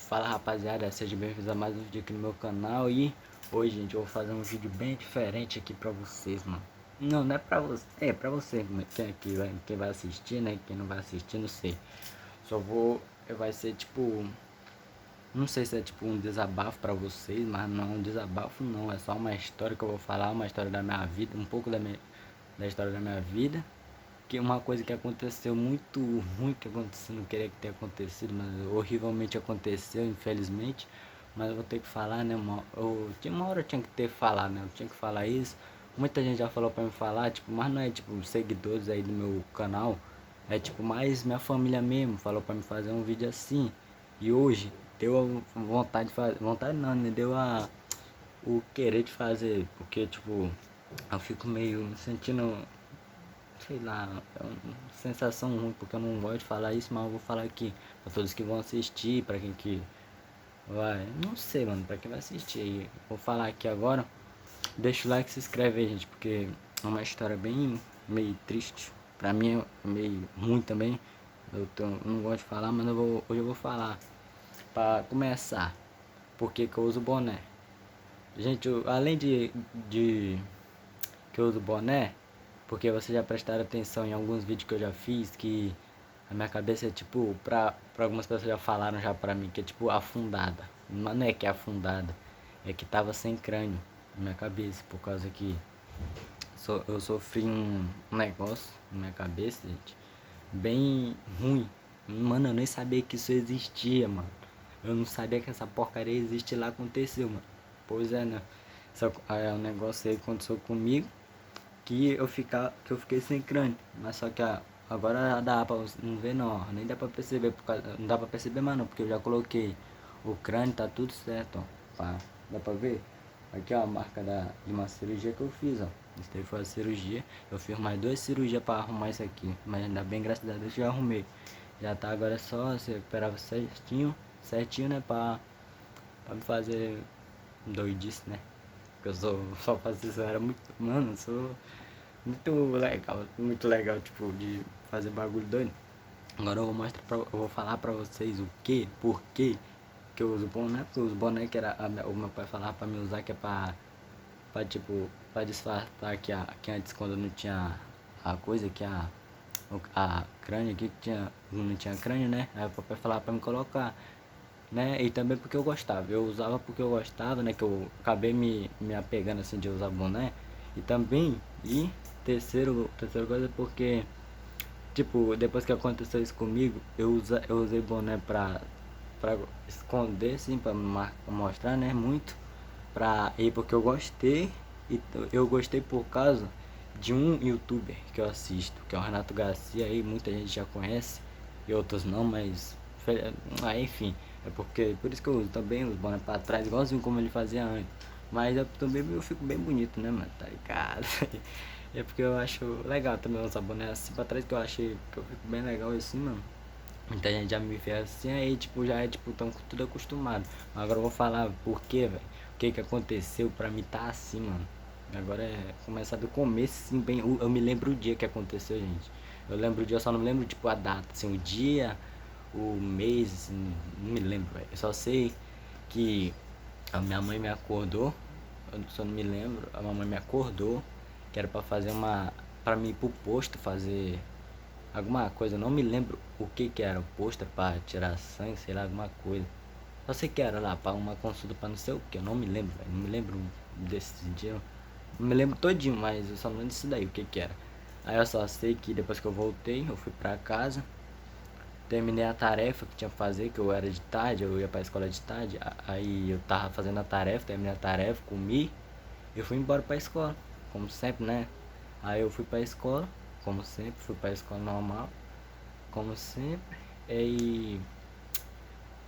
Fala rapaziada, seja bem-vindos a mais um vídeo aqui no meu canal. E hoje, gente, eu vou fazer um vídeo bem diferente aqui pra vocês, mano. Não é pra você, é pra você, quem vai assistir, né? Quem não vai assistir, não sei. Vai ser tipo, não sei se é tipo um desabafo pra vocês, mas não é um desabafo não. É só uma história que eu vou falar, uma história da minha vida, um pouco da história da minha vida. Que é uma coisa que aconteceu muito ruim, que aconteceu, não queria que tenha acontecido, mas horrivelmente aconteceu, infelizmente. Mas eu vou ter que falar, né, uma hora eu tinha que ter que falar, né, eu tinha que falar isso. Muita gente já falou pra me falar, tipo, mas não é tipo seguidores aí do meu canal, é tipo mais minha família mesmo, falou pra me fazer um vídeo assim. E hoje deu a vontade de fazer, vontade não, né, o querer de fazer, porque tipo, eu fico meio me sentindo, sei lá, é uma sensação ruim, porque eu não gosto de falar isso, mas eu vou falar aqui pra todos que vão assistir, pra quem que vai, não sei, mano, pra quem vai assistir aí. Vou falar aqui agora, deixa o like e se inscreve aí, gente, porque é uma história bem, meio triste, pra mim é meio ruim também, não gosto de falar, mas hoje eu vou falar, pra começar, porque que eu uso boné. Gente, além de que eu uso boné, porque vocês já prestaram atenção em alguns vídeos que eu já fiz, que a minha cabeça é tipo, pra algumas pessoas já falaram já pra mim, que é tipo afundada. Mas não é que é afundada, é que tava sem crânio na minha cabeça, por causa que eu sofri um negócio na minha cabeça, gente, bem ruim. Mano, eu nem sabia que isso existia, mano. Eu não sabia que essa porcaria existe lá, aconteceu, mano. Pois é, né? É um negócio aí que aconteceu comigo, que eu fiquei sem crânio. Mas só que agora já dá pra não ver não, nem dá pra perceber, não dá pra perceber mais não, porque eu já coloquei o crânio, tá tudo certo, ó. Dá pra ver? Aqui ó, a marca de uma cirurgia que eu fiz, ó. Isso daí foi a cirurgia. Eu fiz mais 2 cirurgias pra arrumar isso aqui. Mas ainda bem, graças a Deus, que eu arrumei. Já tá, agora é só se recuperar certinho, né? Pra me fazer doidice, né? Porque eu só faço isso, eu era muito. Mano, eu sou muito legal, tipo, de fazer bagulho doido. Agora eu vou falar pra vocês por que eu uso boné, porque eu uso boné que o meu pai falava pra me usar, que é pra disfarçar que antes quando não tinha a coisa, a crânio aqui, não tinha crânio, né? Aí o papai falava pra me colocar, né? E também porque eu gostava, eu usava porque eu gostava, né? Que eu acabei me apegando assim de usar boné. E também, terceiro coisa, porque tipo, depois que aconteceu isso comigo, eu usei boné pra esconder, assim, mostrar, né, muito. Porque eu gostei, e eu gostei por causa de um youtuber que eu assisto, que é o Renato Garcia, aí muita gente já conhece, e outros não, mas, enfim, por isso que eu uso também os boné pra trás, igualzinho como ele fazia antes. Mas também eu fico bem bonito, né, mano, tá ligado? É porque eu acho legal também usar boné assim pra trás, que eu achei que eu fico bem legal assim, mano. Muita gente já me vê assim, aí tipo, já é tipo, tão tudo acostumado. Agora eu vou falar por quê, velho. O que que aconteceu pra mim tá assim, mano. Agora é começar do começo, assim, bem. Eu me lembro o dia que aconteceu, gente. Eu lembro o dia, eu só não me lembro, tipo, a data, assim, o dia, o mês, assim, não me lembro, velho. Eu só sei que a minha mãe me acordou, eu só não me lembro, a mamãe me acordou, que era pra fazer pra mim ir pro posto fazer alguma coisa, não me lembro o que que era, o posto pra tirar sangue, sei lá, alguma coisa. Só sei que era lá, pra uma consulta pra não sei o que, eu não me lembro, velho, não me lembro desse dia, não me lembro todinho, mas eu só não lembro disso daí, o que que era. Aí eu só sei que depois que eu voltei, eu fui pra casa, terminei a tarefa que tinha que fazer, que eu era de tarde, eu ia pra escola de tarde. Aí eu tava fazendo a tarefa, terminei a tarefa, comi, eu fui embora pra escola, como sempre, né? Aí eu fui pra escola, como sempre, fui pra escola normal, como sempre. E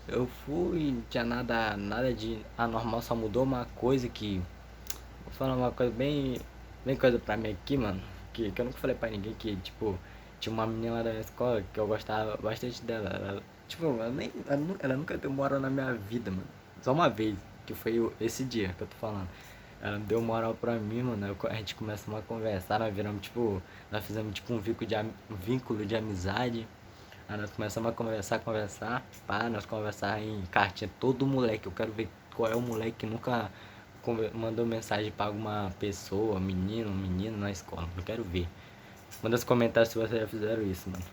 eu fui, não tinha nada de anormal, só mudou uma coisa que. Vou falar uma coisa bem coisa pra mim aqui, mano. Que eu nunca falei pra ninguém, que tipo, tinha uma menina lá da minha escola que eu gostava bastante dela. Tipo, ela nunca deu moral na minha vida, mano. Só uma vez, que foi esse dia que eu tô falando. Ela deu moral pra mim, mano. A gente começou a conversar, nós fizemos tipo um vínculo de amizade. Aí nós começamos a conversar, pá, nós conversar em cartinha, todo moleque, eu quero ver qual é o moleque que nunca mandou mensagem pra alguma pessoa, menino na escola, não quero ver. Manda os comentários se vocês já fizeram isso, mano.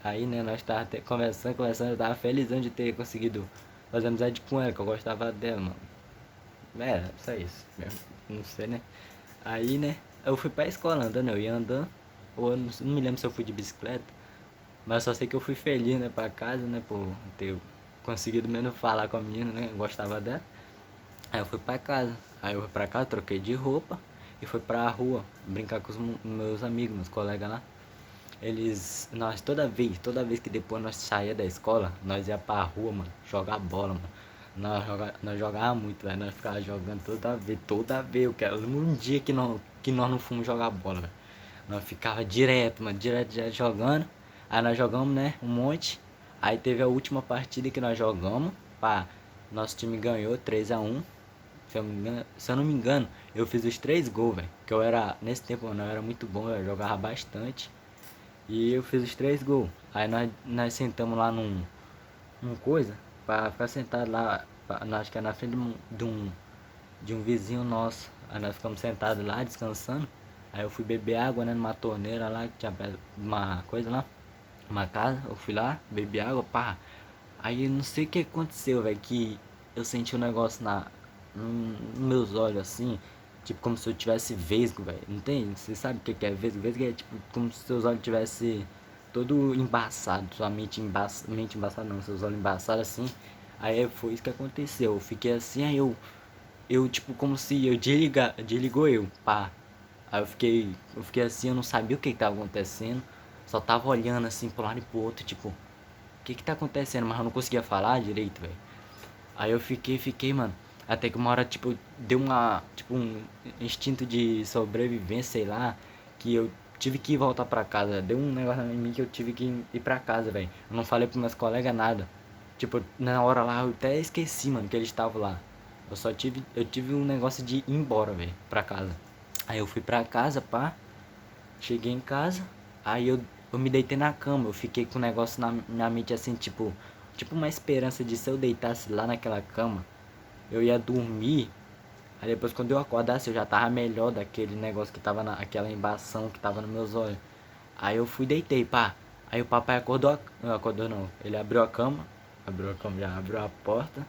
Aí, né, nós tava conversando, eu tava felizão de ter conseguido fazer amizade com ela, que eu gostava dela, mano. Só isso mesmo, não sei, né. Aí, né, eu fui pra escola andando, eu ia andando, ou eu não me lembro se eu fui de bicicleta, mas eu só sei que eu fui feliz, né, pra casa, né, por ter conseguido menos falar com a menina, né, eu gostava dela. Aí eu fui pra casa, aí eu fui pra casa, troquei de roupa e fui pra rua brincar com os meus amigos, meus colegas lá. Nós toda vez que depois nós saía da escola, nós ia pra rua, mano, jogar bola, mano. Nós jogava muito, velho, nós ficava jogando toda vez, eu quero. Um dia que nós não fomos jogar bola, velho. Nós ficava direto, mano, direto jogando. Aí nós jogamos, né, um monte. Aí teve a última partida que nós jogamos, pá, nosso time ganhou 3-1. Se eu não me engano, eu fiz os 3 gols, velho. Que eu era, nesse tempo, mano, eu era muito bom, eu jogava bastante. E eu fiz os 3 gols. Aí nós sentamos lá num coisa, pra ficar sentado lá, acho que é na frente de um vizinho nosso. Aí nós ficamos sentados lá, descansando. Aí eu fui beber água, né, numa torneira lá, que tinha uma coisa lá, uma casa. Eu fui lá, bebi água, pá. Aí eu não sei o que aconteceu, velho, que eu senti um negócio nos meus olhos, assim, tipo como se eu tivesse vesgo, velho. Não tem? Você sabe o que é vesgo? Vesgo é tipo como se seus olhos tivesse todo embaçado, sua mente embaçada não, seus olhos embaçados assim. Aí foi isso que aconteceu. Eu fiquei assim, eu tipo como se desligou eu, pá. Aí eu fiquei assim, eu não sabia o que tava acontecendo. Só tava olhando assim pro lado e pro outro, tipo, o que tá acontecendo? Mas eu não conseguia falar direito, velho. Aí eu fiquei, mano. Até que uma hora, tipo, deu tipo, um instinto de sobrevivência, sei lá. Que eu tive que voltar pra casa. Deu um negócio em mim que eu tive que ir pra casa, velho. Eu não falei pros meus colegas nada. Tipo, na hora lá, eu até esqueci, mano, que eles estavam lá. Eu tive um negócio de ir embora, velho, pra casa. Aí eu fui pra casa, pá. Cheguei em casa, aí eu me deitei na cama, eu fiquei com um negócio na minha mente assim, tipo uma esperança de se eu deitasse lá naquela cama, eu ia dormir, aí depois quando eu acordasse eu já tava melhor daquele negócio que tava aquela embação que tava nos meus olhos. Aí eu fui deitei, pá. Aí o papai acordou, não acordou não, ele abriu a cama, já abriu a porta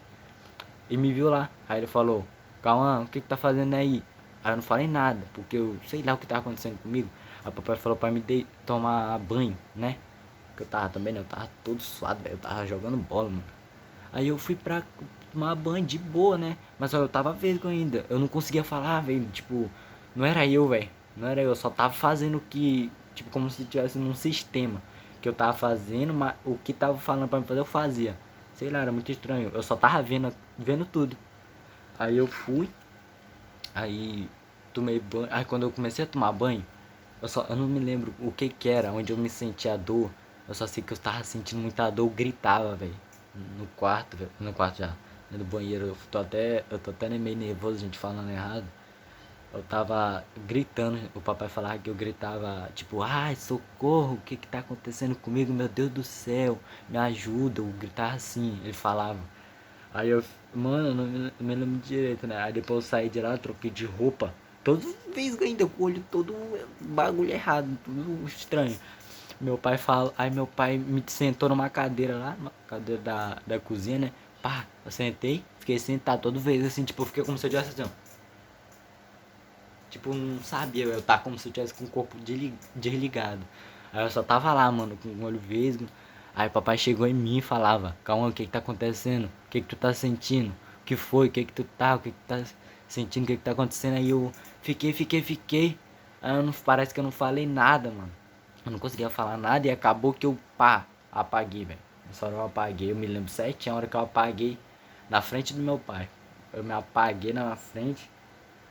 e me viu lá. Aí ele falou, Cauã, o que tá fazendo aí? Aí eu não falei nada, porque eu sei lá o que tava acontecendo comigo. Aí o papai falou pra me tomar banho, né? Que eu tava também, né? Eu tava todo suado, velho. Eu tava jogando bola, mano. Aí eu fui pra tomar banho de boa, né? Mas eu tava vesgo ainda. Eu não conseguia falar, velho. Tipo, não era eu, velho. Não era eu. Só tava fazendo o que. Tipo, como se tivesse num sistema. Que eu tava fazendo, mas o que tava falando pra me fazer, eu fazia. Sei lá, era muito estranho. Eu só tava vendo tudo. Aí eu fui. Aí tomei banho. Aí quando eu comecei a tomar banho, eu não me lembro o que era, onde eu me sentia a dor. Eu só sei que eu tava sentindo muita dor, eu gritava, velho. No quarto, velho. No quarto já. No banheiro, eu tô até meio nervoso, gente, falando errado. Eu tava gritando, o papai falava que eu gritava, tipo, ai, socorro, o que que tá acontecendo comigo? Meu Deus do céu, me ajuda. Eu gritava assim, ele falava. Aí eu, mano, eu não me lembro direito, né? Aí depois eu saí de lá, troquei de roupa. Toda vez ainda, com o olho todo bagulho errado, tudo estranho. Aí meu pai me sentou numa cadeira lá, numa cadeira da cozinha, né? Pá, eu sentei, fiquei sentado toda vez assim, tipo, eu fiquei como se eu tivesse assim, ó. Tipo, não sabia, eu tava como se eu tivesse com o corpo desligado. Aí eu só tava lá, mano, com o olho vesgo. Aí o papai chegou em mim e falava, calma, o que que tá acontecendo? O que que tu tá sentindo? O que foi? O que que tu tá? O que que tá sentindo? O que que tá acontecendo? Aí eu fiquei. Aí parece que eu não falei nada, mano. Eu não conseguia falar nada e acabou que eu, pá, apaguei, velho. Só eu apaguei, eu me lembro certinho a hora que eu apaguei na frente do meu pai. Eu me apaguei na frente.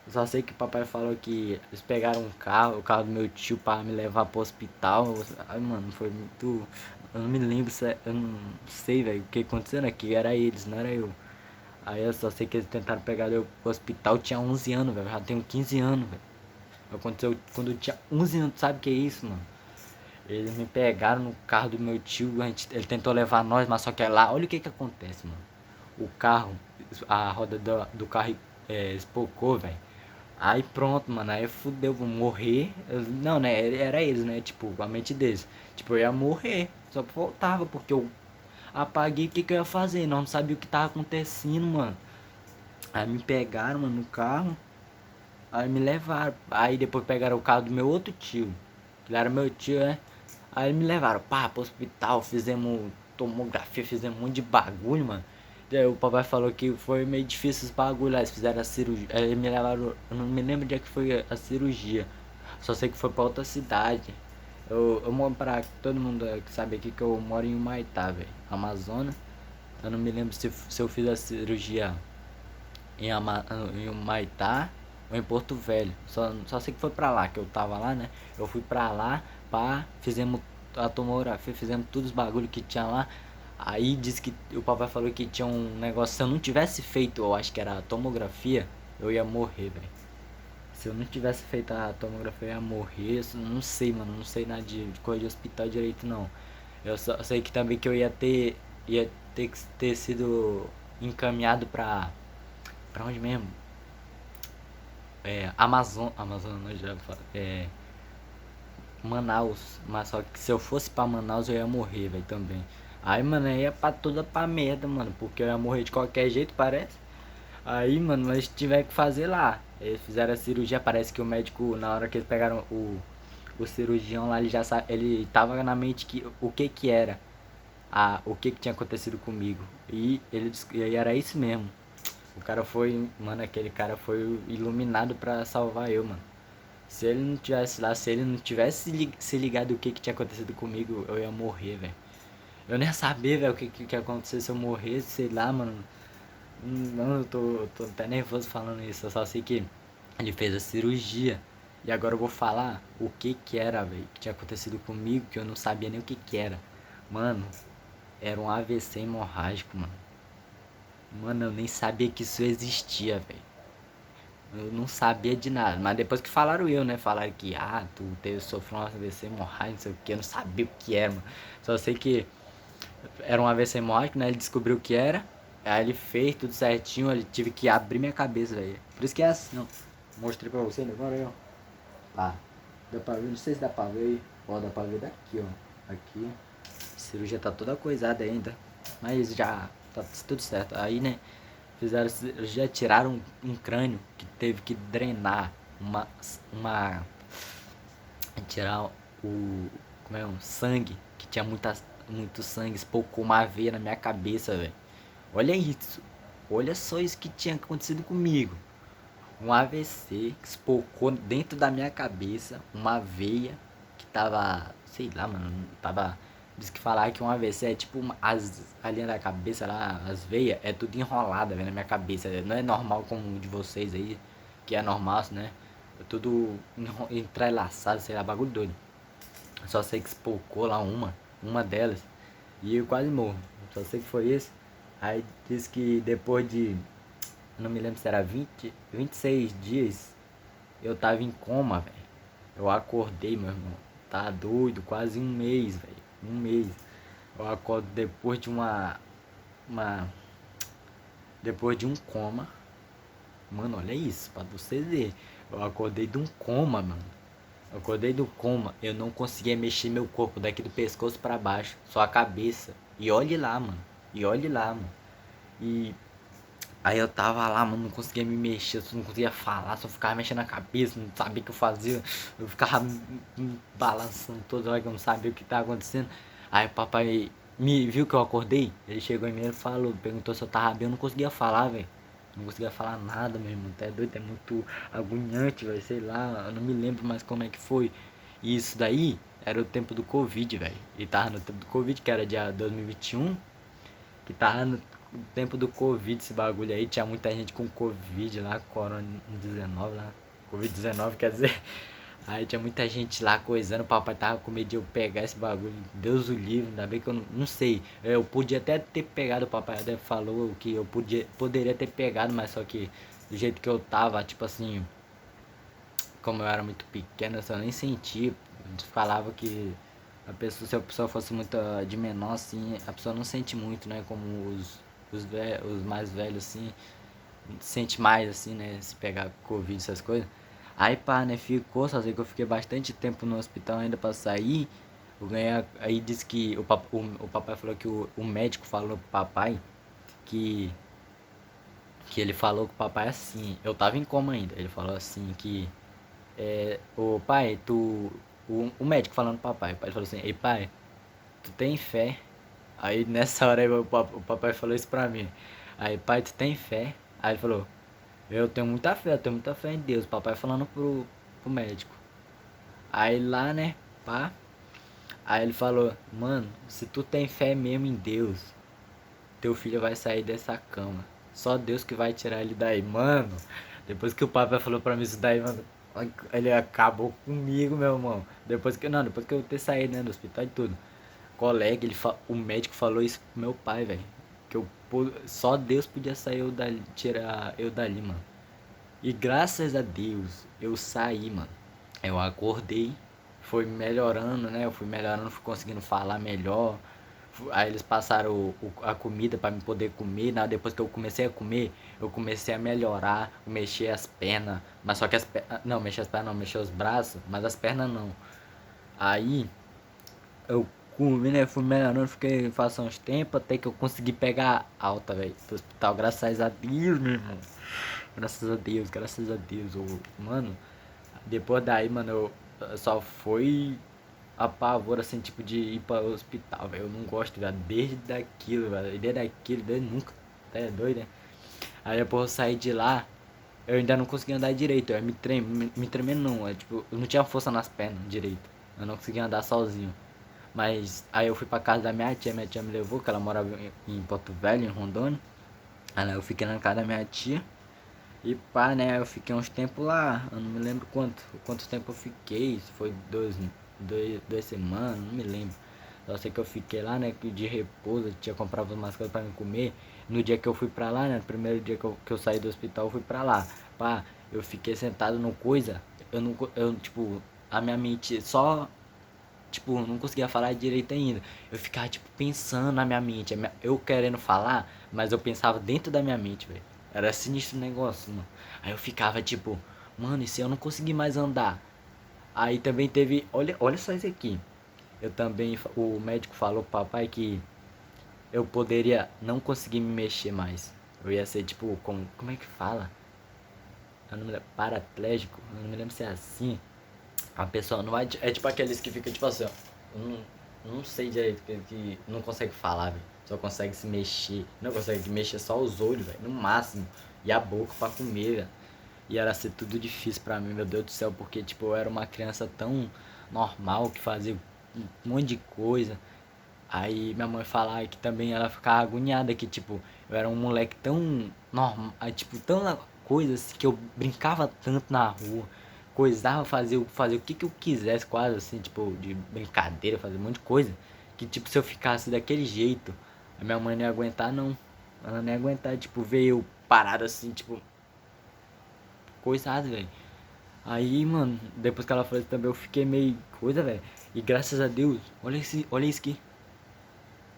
Eu só sei que o papai falou que eles pegaram um carro, o carro do meu tio, para me levar pro hospital. Ai, mano, foi muito. Eu não me lembro, eu não sei, velho, o que aconteceu aqui. Era eles, não era eu. Aí eu só sei que eles tentaram pegar eu pro hospital. Eu tinha 11 anos, velho. Já tenho 15 anos, velho. Aconteceu quando eu tinha 11 anos, sabe o que é isso, mano? Eles me pegaram no carro do meu tio, ele tentou levar nós, mas só que lá, olha o que que acontece, mano. O carro, a roda do carro espocou, velho. Aí pronto, mano, aí fudeu, vou morrer. Não, né, era eles, né, tipo, a mente deles. Tipo, eu ia morrer, só que voltava, porque eu apaguei, o que que eu ia fazer? Não sabia o que tava acontecendo, mano. Aí me pegaram, mano, no carro. Aí me levaram. Aí depois pegaram o carro do meu outro tio. Que era meu tio, né? Aí me levaram, pá, pro hospital. Fizemos tomografia, fizemos um monte de bagulho, mano. E aí o papai falou que foi meio difícil os bagulhos. Aí eles fizeram a cirurgia. Aí me levaram. Eu não me lembro de que foi a cirurgia. Só sei que foi pra outra cidade. Eu moro pra todo mundo que sabe aqui que eu moro em Humaitá, velho. Amazonas. Eu não me lembro se eu fiz a cirurgia em Humaitá ou em Porto Velho. Só sei que foi pra lá, que eu tava lá, né? Eu fui pra lá, pá, fizemos a tomografia, fizemos todos os bagulho que tinha lá. Aí disse que o papai falou que tinha um negócio, se eu não tivesse feito, eu acho que era a tomografia, eu ia morrer, velho. Se eu não tivesse feito a tomografia, eu ia morrer. Não sei, mano, não sei nada de coisa de hospital direito, não. Eu só sei que também que eu ia ter que ter sido encaminhado pra onde mesmo? Amazonas já Manaus, mas só que se eu fosse pra Manaus eu ia morrer, velho, também. Aí, mano, eu ia pra toda pra merda, mano, porque eu ia morrer de qualquer jeito, parece. Aí, mano, mas tiver que fazer lá. Eles fizeram a cirurgia, parece que o médico, na hora que eles pegaram o cirurgião lá, ele já sabe, ele tava na mente que o que que era, o que que tinha acontecido comigo. E era isso mesmo. O cara foi, mano, aquele cara foi iluminado pra salvar eu, mano. Se ele não tivesse lá, se ele não tivesse se ligado o que que tinha acontecido comigo, eu ia morrer, velho. Eu nem ia saber, velho, o que ia acontecer se eu morresse, sei lá, mano. Não, eu tô até nervoso falando isso. Eu só sei que ele fez a cirurgia. E agora eu vou falar o que que era, velho, que tinha acontecido comigo, que eu não sabia nem o que que era. Mano, era um AVC hemorrágico, mano. Mano, eu nem sabia que isso existia, velho. Eu não sabia de nada, mas depois que falaram eu, né? Falaram que, tu sofreu um AVC hemorrágico, não sei o que, eu não sabia o que era, mano. Só sei que era um AVC hemorrágico, né? Ele descobriu o que era, aí ele fez tudo certinho, ele tive que abrir minha cabeça, velho. Por isso que é assim, ó. Mostrei pra você agora aí, ó. Lá. Dá pra ver, não sei se dá pra ver aí. Ó, dá pra ver daqui, ó. Aqui. A cirurgia tá toda coisada ainda. Mas já tá tudo certo. Aí, né? Fizeram, já tiraram um crânio que teve que drenar uma tirar o como é um sangue que tinha muito sangue, espocou uma veia na minha cabeça, velho. Olha isso. Olha só isso que tinha acontecido comigo. Um AVC que espocou dentro da minha cabeça uma veia que tava, sei lá, mano, tava. Diz que falar que um AVC é tipo a linha da cabeça lá, as veias, é tudo enrolada, velho, na minha cabeça. Não é normal como o de vocês aí, que é normal, né? É tudo entrelaçado, sei lá, bagulho doido. Só sei que espocou lá uma delas, e eu quase morro. Só sei que foi isso. Aí diz que depois de, não me lembro se era 26 dias, eu tava em coma, velho. Eu acordei, meu irmão. Tá doido, quase um mês, velho. Um mês. Eu acordo depois de uma. Depois de um coma. Mano, olha isso, pra você ver. Eu acordei de um coma, mano. Eu acordei do coma. Eu não conseguia mexer meu corpo daqui do pescoço pra baixo. Só a cabeça. E olhe lá, mano. E olhe lá, mano. E aí eu tava lá, mano, não conseguia me mexer, não conseguia falar, só ficava mexendo a cabeça, não sabia o que eu fazia. Eu ficava me balançando toda hora que eu não sabia o que tava acontecendo. Aí o papai me viu que eu acordei, ele chegou em mim e falou, perguntou se eu tava bem, eu não conseguia falar, velho. Não conseguia falar nada, meu irmão, tá doido, é muito agoniante, velho, sei lá, eu não me lembro mais como é que foi. E isso daí era o tempo do Covid, velho. E tava no tempo do Covid, que era dia 2021, que tava no tempo do Covid, esse bagulho aí. Tinha muita gente com Covid lá, Corona 19 lá. Covid-19 quer dizer. Aí tinha muita gente lá coisando, o papai tava com medo de eu pegar esse bagulho. Deus o livre, ainda bem que eu não sei. Eu podia até ter pegado, o papai até falou que eu poderia ter pegado, mas só que do jeito que eu tava, tipo assim, como eu era muito pequeno, eu só nem senti. Falava que Se a pessoa fosse muito de menor, assim, a pessoa não sente muito, né? Como os mais velhos, assim, sente mais, assim, né? Se pegar Covid, essas coisas. Aí, pá, né? Ficou, só sei que eu fiquei bastante tempo no hospital ainda pra sair. Eu ganhei, aí disse que o papai falou que o médico falou pro papai que, que ele falou com o papai assim. Eu tava em coma ainda. Ele falou assim que o pai, o médico falando pro papai, o pai falou assim, ei pai, tu tem fé? Aí nessa hora aí, o papai falou isso pra mim. Aí, pai, tu tem fé? Aí ele falou, eu tenho muita fé em Deus. O papai falando pro médico. Aí lá, né, pá. Aí ele falou, mano, se tu tem fé mesmo em Deus, teu filho vai sair dessa cama. Só Deus que vai tirar ele daí. Mano, depois que o papai falou pra mim isso daí, mano, ele acabou comigo, meu irmão. Depois que eu ter saído, né, do hospital e tudo. Colega, o médico falou isso pro meu pai, velho. Só Deus podia sair eu dali, tirar eu dali, mano. E graças a Deus eu saí, mano. Eu acordei, foi melhorando, né? Eu fui melhorando, fui conseguindo falar melhor. Aí eles passaram a comida para me poder comer. Depois que eu comecei a comer, eu comecei a melhorar, mexer as pernas. Mas só que as pernas. Não, mexer as pernas não, mexer os braços, mas as pernas não. Aí eu comi, né? Fui melhorando, fiquei faz uns tempos até que eu consegui pegar alta, velho, do hospital. Graças a Deus, meu irmão. Graças a Deus, graças a Deus. Mano, depois daí, mano, eu só foi a pavor, assim, tipo, de ir para o hospital, velho. Eu não gosto, velho, desde daquilo, velho. Desde daquilo, desde nunca. Até é doido, né? Aí depois eu saí de lá, eu ainda não conseguia andar direito. Eu me tremendo não. Tipo, eu não tinha força nas pernas direito. Eu não conseguia andar sozinho. Mas aí eu fui pra casa da minha tia me levou, que ela morava em Porto Velho, em Rondônia. Aí eu fiquei na casa da minha tia. E pá, né, eu fiquei uns tempos lá, eu não me lembro quanto tempo eu fiquei, se foi duas semanas, não me lembro. Só sei que eu fiquei lá, né, de repouso, eu tinha comprado umas coisas pra me comer. No dia que eu fui pra lá, né, no primeiro dia que eu saí do hospital, eu fui pra lá. Pá, eu fiquei sentado no coisa, eu não, eu, tipo, a minha mente só, tipo, não conseguia falar direito ainda. Eu ficava, tipo, pensando na minha mente. Eu querendo falar, mas eu pensava dentro da minha mente, velho. Era sinistro o negócio, mano. Aí eu ficava, tipo, mano, e se eu não conseguir mais andar? Aí também teve, olha só isso aqui. O médico falou pro papai que eu poderia não conseguir me mexer mais. Eu ia ser, tipo, como é que fala? Eu não me lembro, paraplégico? Eu não me lembro se é assim. A pessoa não vai. É tipo aqueles que ficam tipo assim, ó. Não sei direito, que não consegue falar, velho. Só consegue se mexer. Não consegue mexer só os olhos, velho. No máximo. E a boca pra comer, velho. E era ser tudo difícil pra mim, meu Deus do céu. Porque, tipo, eu era uma criança tão normal que fazia um monte de coisa. Aí minha mãe falava que também ela ficava agoniada que, tipo, eu era um moleque tão normal, tipo, tão coisa assim, que eu brincava tanto na rua, coisava, fazer o que eu quisesse, quase assim, tipo, de brincadeira, fazer um monte de coisa, que, tipo, se eu ficasse daquele jeito, a minha mãe não ia aguentar, não. Ela não ia aguentar, tipo, ver eu parado assim, tipo, coisado, velho. Aí, mano, depois que ela falou isso também, eu fiquei meio coisa, velho. E graças a Deus, olha isso aqui.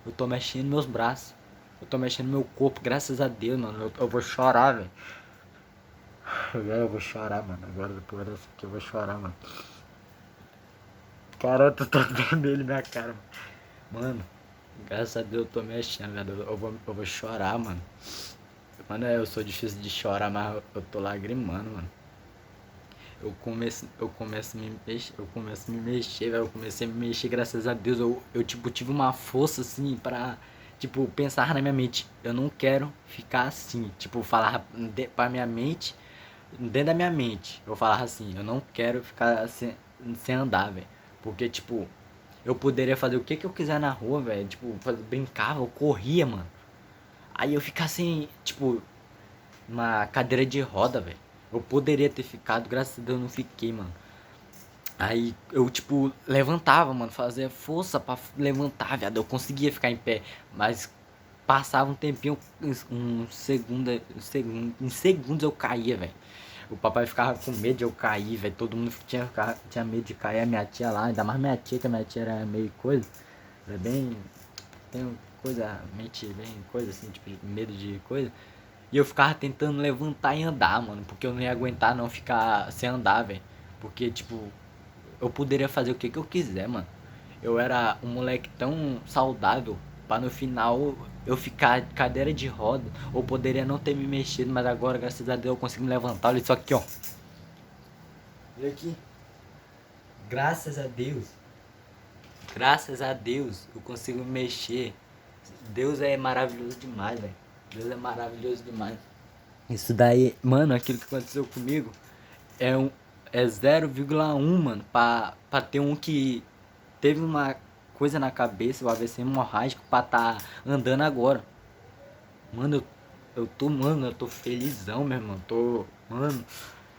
Eu tô mexendo meus braços. Eu tô mexendo meu corpo, graças a Deus, mano. Eu vou chorar, velho. Agora eu vou chorar, mano. Agora depois dessa aqui eu vou chorar, mano. Cara, eu tô todo vermelho na cara, mano. Mano, graças a Deus eu tô mexendo, velho. Eu vou chorar, mano. Mano, eu sou difícil de chorar, mas eu tô lagrimando, mano. Eu começo a me mexer, velho. Eu comecei a me mexer, graças a Deus. Eu tipo, tive uma força, assim, pra, tipo, pensar na minha mente. Eu não quero ficar assim. Tipo, falar pra minha mente, dentro da minha mente. Eu falava assim, eu não quero ficar sem andar, velho. Porque, tipo, eu poderia fazer o que eu quiser na rua, velho. Tipo, brincava, eu corria, mano. Aí eu ficava assim, tipo, uma cadeira de roda, velho. Eu poderia ter ficado, graças a Deus eu não fiquei, mano. Aí eu, tipo, levantava, mano, fazia força pra levantar, viado. Eu conseguia ficar em pé, mas passava um tempinho, em segundos eu caía, velho. O papai ficava com medo de eu cair, velho. Todo mundo tinha medo de cair. A minha tia lá, ainda mais minha tia, que a minha tia era meio coisa. Era bem. Tem coisa, mente bem coisa assim, tipo, medo de coisa. E eu ficava tentando levantar e andar, mano. Porque eu não ia aguentar não ficar sem andar, velho. Porque, tipo, eu poderia fazer o que eu quiser, mano. Eu era um moleque tão saudável pra no final eu ficar de cadeira de roda. Ou poderia não ter me mexido, mas agora, graças a Deus, eu consigo me levantar. Olha isso aqui, ó. Olha aqui. Graças a Deus. Graças a Deus eu consigo me mexer. Deus é maravilhoso demais, velho. Deus é maravilhoso demais. Isso daí, mano, aquilo que aconteceu comigo é um é 0,1, mano, pra ter um que teve uma coisa na cabeça, o AVC hemorrágico, pra tá andando agora. Mano, eu tô felizão, meu irmão. Mano,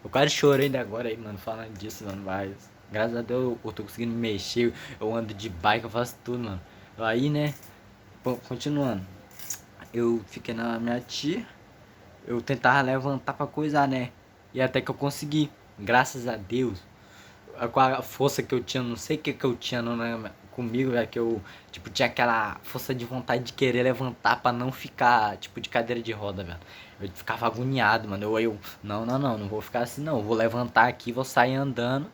eu quase chorei ainda agora aí, mano, falando disso, mano, mas graças a Deus eu tô conseguindo me mexer, eu ando de bike, eu faço tudo, mano. Aí, né, continuando, eu fiquei na minha tia, eu tentava levantar pra coisar, né, e até que eu consegui, graças a Deus. Com a força que eu tinha, não sei o que eu tinha comigo, velho, que eu, tipo, tinha aquela força de vontade de querer levantar pra não ficar, tipo, de cadeira de roda, velho. Eu ficava agoniado, mano. Não vou ficar assim, não. Eu vou levantar aqui, vou sair andando.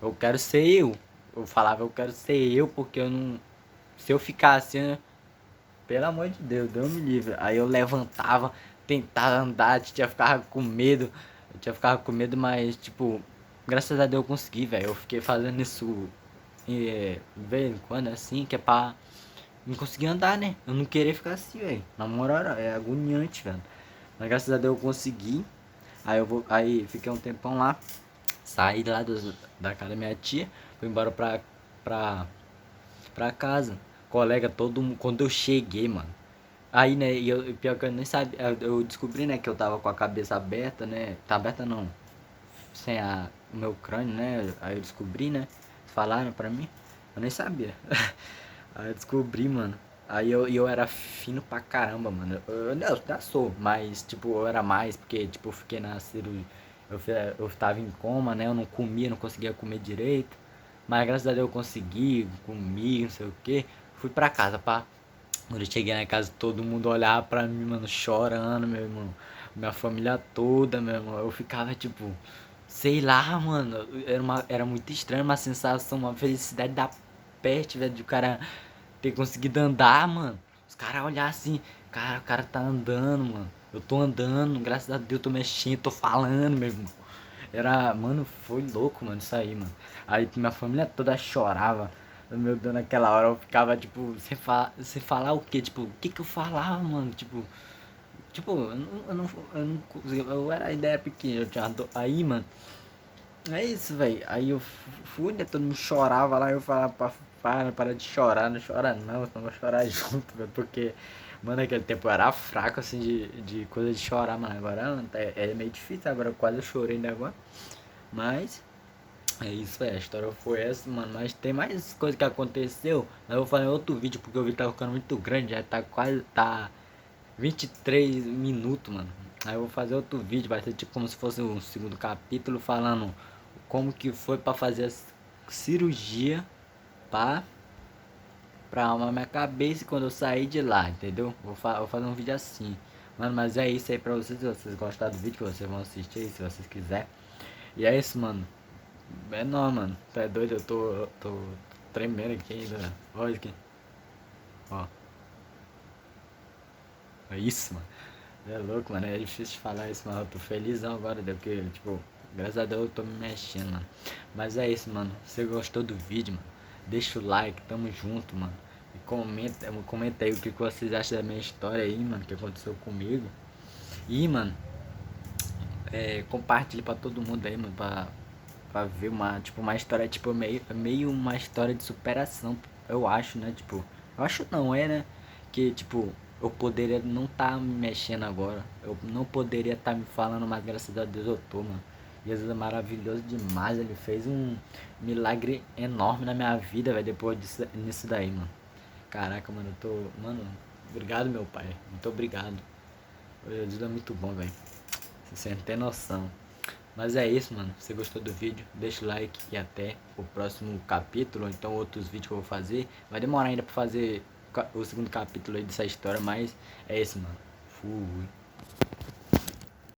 Eu quero ser eu. Eu falava, eu quero ser eu, porque eu não. Se eu ficar assim, né, pelo amor de Deus, Deus me livre. Aí eu levantava, tentava andar, tinha ficava com medo. Eu tinha ficava com medo, mas tipo, graças a Deus eu consegui, velho. Eu fiquei fazendo isso de vez em quando assim, que é pra não conseguir andar, né? Eu não queria ficar assim, velho. Na moral, é agoniante, velho. Mas graças a Deus eu consegui. Aí fiquei um tempão lá, saí lá da casa da minha tia, fui embora pra, pra casa. Colega, todo mundo, quando eu cheguei, mano. Aí, né, pior que eu nem sabia, eu descobri, né, que eu tava com a cabeça aberta, né, tá aberta não, sem o meu crânio, né, aí eu descobri, né, falaram pra mim, eu nem sabia. Aí eu descobri, mano, aí eu era fino pra caramba, mano, eu já sou, mas, tipo, eu era mais, porque, tipo, eu fiquei na cirurgia, eu tava em coma, né, eu não comia, não conseguia comer direito, mas graças a Deus eu consegui, comi, não sei o que, fui pra casa, pá. Quando eu cheguei na casa, todo mundo olhava pra mim, mano, chorando, meu irmão. Minha família toda, meu irmão. Eu ficava tipo, sei lá, mano. Era muito estranho, uma sensação, uma felicidade da peste, velho, de o cara ter conseguido andar, mano. Os caras olhar assim, cara, o cara tá andando, mano. Eu tô andando, graças a Deus, eu tô mexendo, tô falando, meu irmão. Mano, foi louco, mano, isso aí, mano. Aí minha família toda chorava. Meu Deus, naquela hora eu ficava, tipo, sem falar o quê? Tipo, o que que eu falava, mano? Tipo, eu não conseguia, ainda era pequeno, eu tinha aí, mano, é isso, velho. Aí eu fui, né, todo mundo chorava lá, eu falava para de chorar, não chora não, senão eu vou chorar junto, velho, porque, mano, naquele tempo eu era fraco, assim, de coisa de chorar, mano, agora mano, é meio difícil, agora eu quase chorei ainda agora, mas... É isso, a história foi essa, mano. Mas tem mais coisa que aconteceu. Mas eu vou fazer em outro vídeo, porque o vídeo tá ficando muito grande. Já tá quase, tá 23 minutos, mano. Aí eu vou fazer outro vídeo, vai ser tipo como se fosse um segundo capítulo falando como que foi pra fazer a cirurgia pra, pra arrumar minha cabeça quando eu sair de lá, entendeu? Vou fazer um vídeo assim. Mano, mas é isso aí pra vocês. Se vocês gostaram do vídeo, que vocês vão assistir aí, se vocês quiserem. E é isso, mano. É não, mano. Tá é doido, eu tô tremendo aqui ainda. Olha aqui. Ó. É isso, mano. É louco, mano. É difícil de falar isso, mano. Eu tô felizão agora, porque, tipo, graças a Deus eu tô me mexendo, mano. Mas é isso, mano. Se você gostou do vídeo, mano, deixa o like, tamo junto, mano. E comenta aí o que vocês acham da minha história aí, mano, que aconteceu comigo. E, mano, compartilhe pra todo mundo aí, mano, pra ver uma história, tipo, meio uma história de superação, eu acho, né, tipo, eu acho não, né, que, tipo, eu poderia não tá me mexendo agora, eu não poderia tá me falando, mas graças a Deus eu tô, mano. Jesus é maravilhoso demais, ele fez um milagre enorme na minha vida, velho, nisso daí, mano. Caraca, mano, mano, obrigado, meu pai, muito obrigado. Jesus é muito bom, velho, você não tem noção. Mas é isso, mano. Se você gostou do vídeo, deixa o like e até o próximo capítulo, ou então outros vídeos que eu vou fazer. Vai demorar ainda pra fazer o segundo capítulo aí dessa história, mas é isso, mano. Fui.